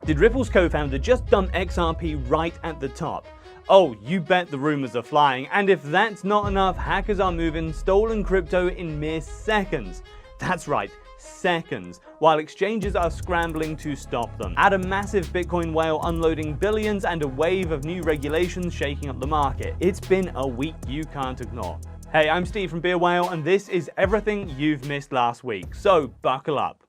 Did Ripple's co-founder just dump XRP right at the top? Oh, you bet the rumors are flying, and if that's not enough, hackers are moving stolen crypto in mere seconds. That's right, seconds, while exchanges are scrambling to stop them. Add a massive Bitcoin whale unloading billions and a wave of new regulations shaking up the market. It's been a week you can't ignore. Hey, I'm Steve from BeAWhale, and this is everything you've missed last week, so buckle up.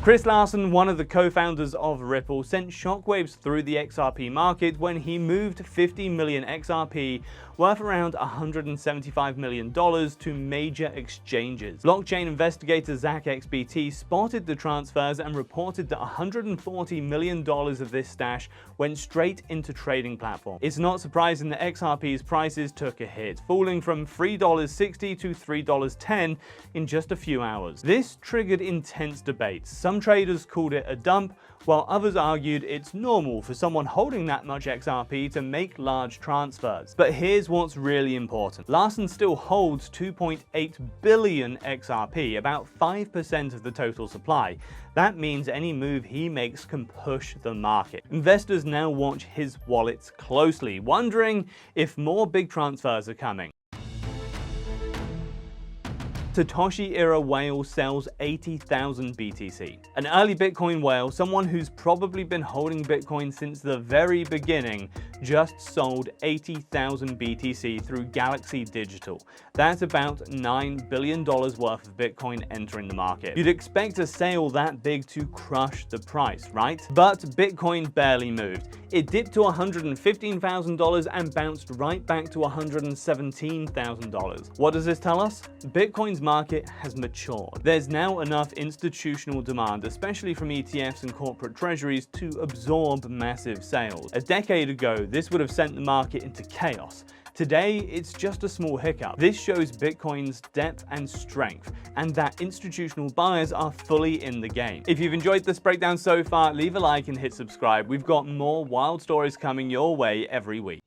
Chris Larsen, one of the co-founders of Ripple, sent shockwaves through the XRP market when he moved 50 million XRP, worth around $175 million, to major exchanges. Blockchain investigator ZachXBT spotted the transfers and reported that $140 million of this stash went straight into trading platforms. It's not surprising that XRP's prices took a hit, falling from $3.60 to $3.10 in just a few hours. This triggered intense debates. Some traders called it a dump, while others argued it's normal for someone holding that much XRP to make large transfers. But here's what's really important. Larsen still holds 2.8 billion XRP, about 5% of the total supply. That means any move he makes can push the market. Investors now watch his wallets closely, wondering if more big transfers are coming. Satoshi-era whale sells 80,000 BTC. An early Bitcoin whale, someone who's probably been holding Bitcoin since the very beginning, just sold 80,000 BTC through Galaxy Digital. That's about $9 billion worth of Bitcoin entering the market. You'd expect a sale that big to crush the price, right? But Bitcoin barely moved. It dipped to $115,000 and bounced right back to $117,000. What does this tell us? Bitcoin's market has matured. There's now enough institutional demand, especially from ETFs and corporate treasuries, to absorb massive sales. A decade ago, this would have sent the market into chaos. Today, it's just a small hiccup. This shows Bitcoin's depth and strength, and that institutional buyers are fully in the game. If you've enjoyed this breakdown so far, leave a like and hit subscribe. We've got more wild stories coming your way every week.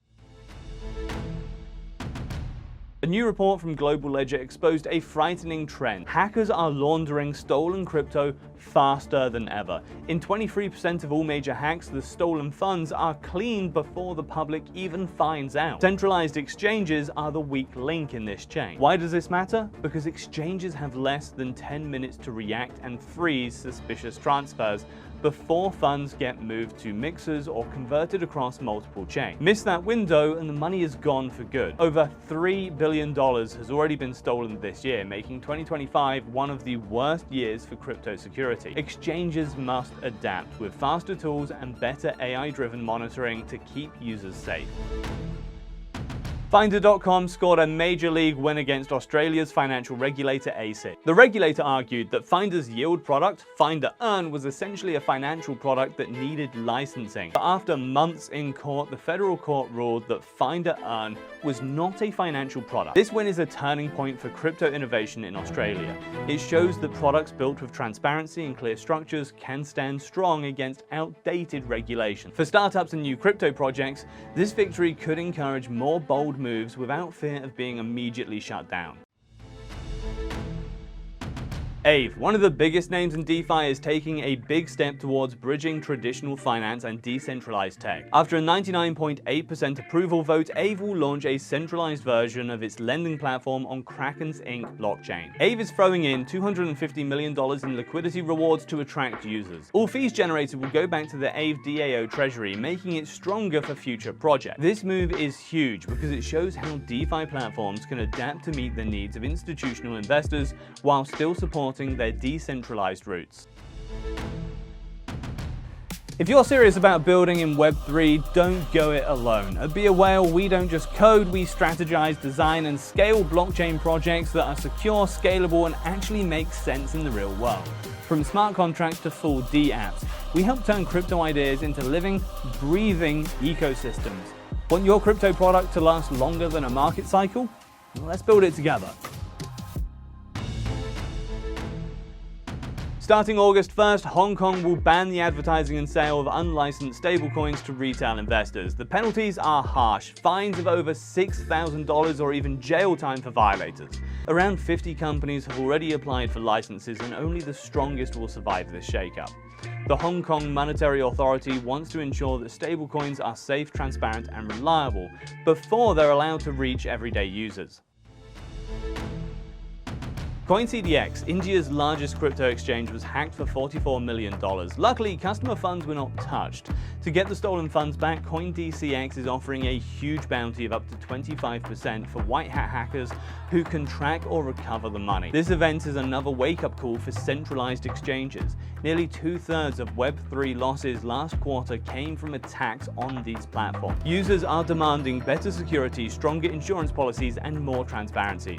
A new report from Global Ledger exposed a frightening trend. Hackers are laundering stolen crypto faster than ever. In 23% of all major hacks, the stolen funds are cleaned before the public even finds out. Centralized exchanges are the weak link in this chain. Why does this matter? Because exchanges have less than 10 minutes to react and freeze suspicious transfers before funds get moved to mixers or converted across multiple chains. Miss that window and the money is gone for good. Over $3 billion has already been stolen this year, making 2025 one of the worst years for crypto security. Exchanges must adapt with faster tools and better AI-driven monitoring to keep users safe. Finder.com scored a major league win against Australia's financial regulator Aave. The regulator argued that Finder's yield product, Finder Earn, was essentially a financial product that needed licensing. But after months in court, the federal court ruled that Finder Earn was not a financial product. This win is a turning point for crypto innovation in Australia. It shows that products built with transparency and clear structures can stand strong against outdated regulation. For startups and new crypto projects, this victory could encourage more bold moves without fear of being immediately shut down. Aave, one of the biggest names in DeFi, is taking a big step towards bridging traditional finance and decentralized tech. After a 99.8% approval vote, Aave will launch a centralized version of its lending platform on Kraken's Inc. blockchain. Aave is throwing in $250 million in liquidity rewards to attract users. All fees generated will go back to the Aave DAO treasury, making it stronger for future projects. This move is huge because it shows how DeFi platforms can adapt to meet the needs of institutional investors while still supporting their decentralized roots. If you're serious about building in Web3, don't go it alone. At BeAWhale, we don't just code, we strategize, design, and scale blockchain projects that are secure, scalable, and actually make sense in the real world. From smart contracts to full dApps, we help turn crypto ideas into living, breathing ecosystems. Want your crypto product to last longer than a market cycle? Well, let's build it together. Starting August 1st, Hong Kong will ban the advertising and sale of unlicensed stablecoins to retail investors. The penalties are harsh, fines of over $6,000 or even jail time for violators. Around 50 companies have already applied for licenses, and only the strongest will survive this shakeup. The Hong Kong Monetary Authority wants to ensure that stablecoins are safe, transparent, and reliable before they're allowed to reach everyday users. CoinDCX, India's largest crypto exchange, was hacked for $44 million. Luckily, customer funds were not touched. To get the stolen funds back, CoinDCX is offering a huge bounty of up to 25% for Whitehat hackers who can track or recover the money. This event is another wake-up call for centralized exchanges. Nearly 2/3 of Web3 losses last quarter came from attacks on these platforms. Users are demanding better security, stronger insurance policies, and more transparency.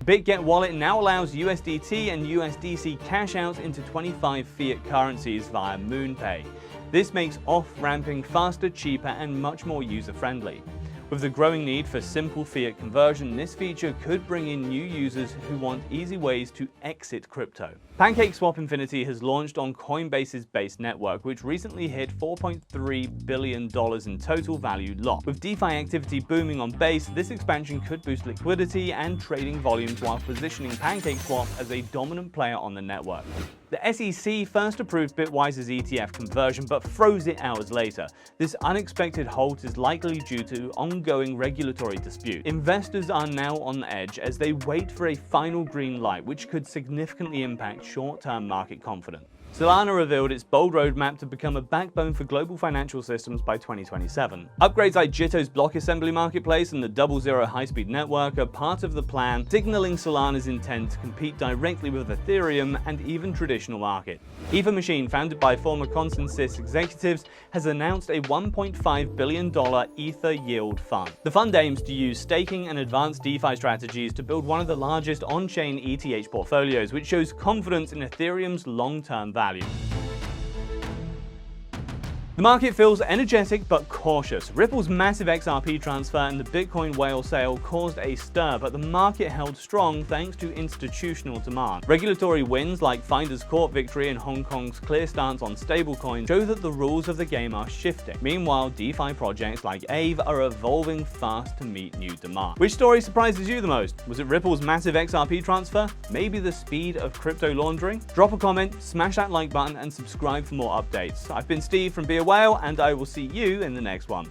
Bitget wallet now allows USDT and USDC cash outs into 25 fiat currencies via MoonPay. This makes off-ramping faster, cheaper, and much more user-friendly. With the growing need for simple fiat conversion, this feature could bring in new users who want easy ways to exit crypto. PancakeSwap Infinity has launched on Coinbase's Base network, which recently hit $4.3 billion in total value locked. With DeFi activity booming on Base, this expansion could boost liquidity and trading volumes while positioning PancakeSwap as a dominant player on the network. The SEC first approved Bitwise's ETF conversion, but froze it hours later. This unexpected halt is likely due to ongoing regulatory dispute. Investors are now on edge as they wait for a final green light, which could significantly impact short-term market confidence. Solana revealed its bold roadmap to become a backbone for global financial systems by 2027. Upgrades like Jitto's block assembly marketplace and the 00 high-speed network are part of the plan, signaling Solana's intent to compete directly with Ethereum and even traditional markets. Aave Machine, founded by former CoinDCX executives, has announced a $1.5 billion Ether yield fund. The fund aims to use staking and advanced DeFi strategies to build one of the largest on-chain ETH portfolios, which shows confidence in Ethereum's long-term value. The market feels energetic but cautious. Ripple's massive XRP transfer and the Bitcoin whale sale caused a stir, but the market held strong thanks to institutional demand. Regulatory wins like Finder's Court victory and Hong Kong's clear stance on stablecoins show that the rules of the game are shifting. Meanwhile, DeFi projects like Aave are evolving fast to meet new demand. Which story surprises you the most? Was it Ripple's massive XRP transfer? Maybe the speed of crypto laundering? Drop a comment, smash that like button, and subscribe for more updates. I've been Steve from BeAWhale, and I will see you in the next one.